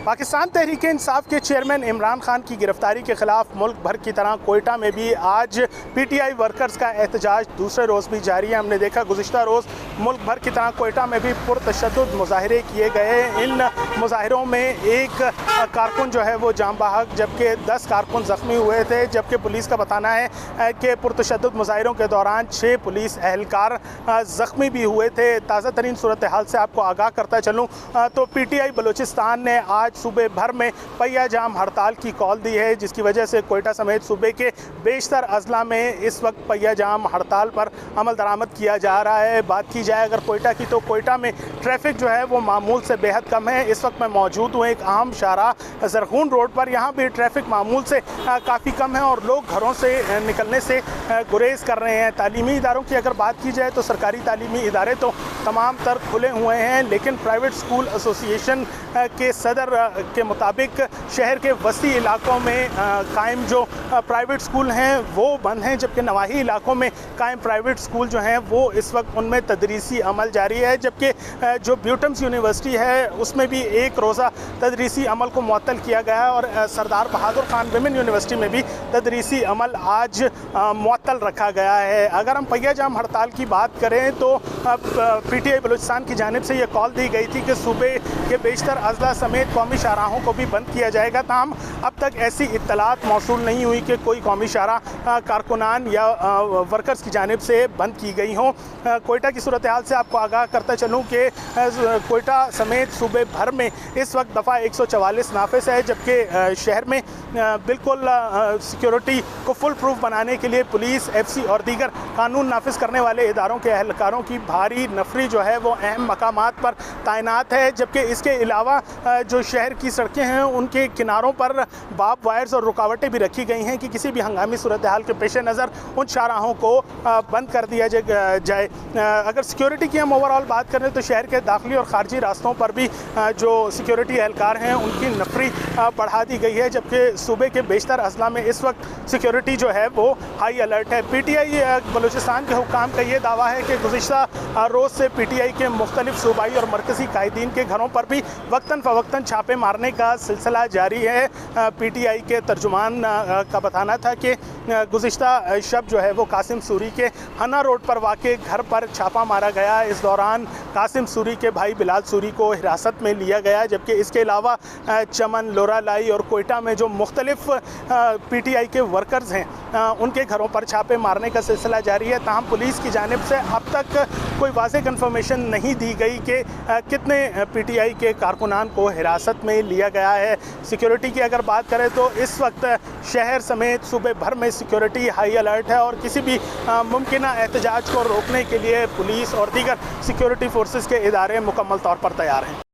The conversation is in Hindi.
पाकिस्तान तहरीक-ए-इंसाफ के चेयरमैन इमरान खान की गिरफ्तारी के खिलाफ मुल्क भर की तरह कोयटा में भी आज पीटीआई वर्कर्स का एहतजाज दूसरे रोज़ भी जारी है। हमने देखा गुज़िश्ता रोज़ मुल्क भर की तरह कोयटा में भी पुरतशद्दुद मुजाहरे किए गए। इन मुजाहरों में एक कारकुन जो है वो जाम बहक, जबकि 10 कारकुन ज़ख्मी हुए थे। जबकि पुलिस का बताना है कि पुरतशद्दुद मुजाहरों के दौरान 6 पुलिस एहलकार ज़ख्मी भी हुए थे। ताज़ा तरीन सूरत हाल से आपको आगाह करता चलूँ तो पीटीआई बलूचिस्तान ने आज सूबे भर में पहिया जाम हड़ताल की कॉल दी है, जिसकी वजह से कोयटा समेत सूबे के बेशतर अजला में इस वक्त पहिया जाम हड़ताल पर अमल दरामद किया जा रहा है। बात की जाए अगर कोयटा की, तो कोयटा में ट्रैफिक जो है वो मामूल से बेहद कम है। इस वक्त मैं मौजूद हूँ एक अहम शाहराह ज़रगून रोड पर। यहाँ भी ट्रैफिक मामूल से काफ़ी कम है और लोग घरों से निकलने से गुरेज कर रहे हैं। तालीमी इदारों की अगर बात की जाए तो सरकारी तालीमी इदारे तो तमाम तर खुले हुए हैं, लेकिन प्राइवेट स्कूल एसोसिएशन के सदर के मुताबिक शहर के वसी इलाकों में कायम जो प्राइवेट स्कूल हैं वो बंद हैं, जबकि नवाही इलाकों में कायम प्राइवेट स्कूल जो हैं वो इस वक्त उनमें तदरीसी अमल जारी है। जबकि जो ब्यूटम्स यूनिवर्सिटी है उसमें भी एक रोज़ा तदरीसी अमल को मुअत्तल किया गया है और सरदार बहादुर खान विमेन यूनिवर्सिटी में भी तदरीसी अमल आज मुअत्तल रखा गया है। अगर हम पहिया जाम हड़ताल की बात करें तो पीटीआई बलूचिस्तान की जानिब से ये कॉल दी गई थी कि सूबे के बेशतर अजला समेत कौमी शाहराहों को भी बंद किया जाएगा। ताहम अब तक ऐसी इत्तलात मौसूल नहीं हुई कि कोई कौमी शाहराह कारकुनान या वर्कर्स की जानिब से बंद की गई हों। कोयटा की सूरत हाल से आपको आगाह करता चलूँ कि कोयटा समेत सूबे भर में इस वक्त दफ़ा 144 नाफिज है, जबकि शहर में बिल्कुल सिक्योरिटी को फुल प्रूफ बनाने के लिए पुलिस, एफसी और दीगर कानून नाफिज करने वाले इदारों के एहलकारों की भारी नफरी जो है वो अहम मकामात पर तैनात है। जबकि इसके अलावा जो शहर की सड़कें हैं उनके किनारों पर बाब वायर्स और रुकावटें भी रखी गई हैं कि किसी भी हंगामी सूरत हाल के पेश नज़र उन शाहराहों को बंद कर दिया जाए। अगर सिक्योरिटी की हम ओवरऑल बात करें तो शहर के दाखिली और खारजी रास्तों पर भी जो सिक्योरिटी एहलकार हैं उनकी नफरी बढ़ा दी गई है, जबकि सूबे के बेशतर अजला में इस वक्त सिक्योरिटी जो है वो हाई अलर्ट है। पीटीआई बलूचिस्तान के हुक्काम का ये दावा है कि गुज़िश्ता रोज़ से पीटीआई के मुख्तलिफ सूबाई और मरकज़ी कायदीन के घरों पर भी वक्तन फ़वक्तन छापे मारने का सिलसिला जारी है। पीटीआई के तर्जुमान का बताना था कि गुज़िश्ता शब जो है वो कासिम सूरी के हना रोड पर वाक़े घर पर छापा मारा गया। इस दौरान कासिम सूरी के भाई बिलाल सूरी को हिरासत में लिया गया, जबकि इसके अलावा चमन, लोरालाई और कोयटा में जो मुख्तलिफ पीटीआई के वर्कर्स हैं उनके घरों पर छापे मारने का सिलसिला जारी है। ताहम पुलिस की जानिब से अब तक कोई वाज़ेह कन्फर्मेशन नहीं दी गई कि कितने पीटीआई के कारकुनान को हिरासत में लिया गया है। सिक्योरिटी की अगर बात करें तो इस वक्त शहर समेत सूबे भर में सिक्योरिटी हाई अलर्ट है और किसी भी मुमकिना एहतजाज को रोकने के लिए पुलिस और दीगर सिक्योरिटी फोर्सेस के इदारे मुकम्मल तौर पर तैयार हैं।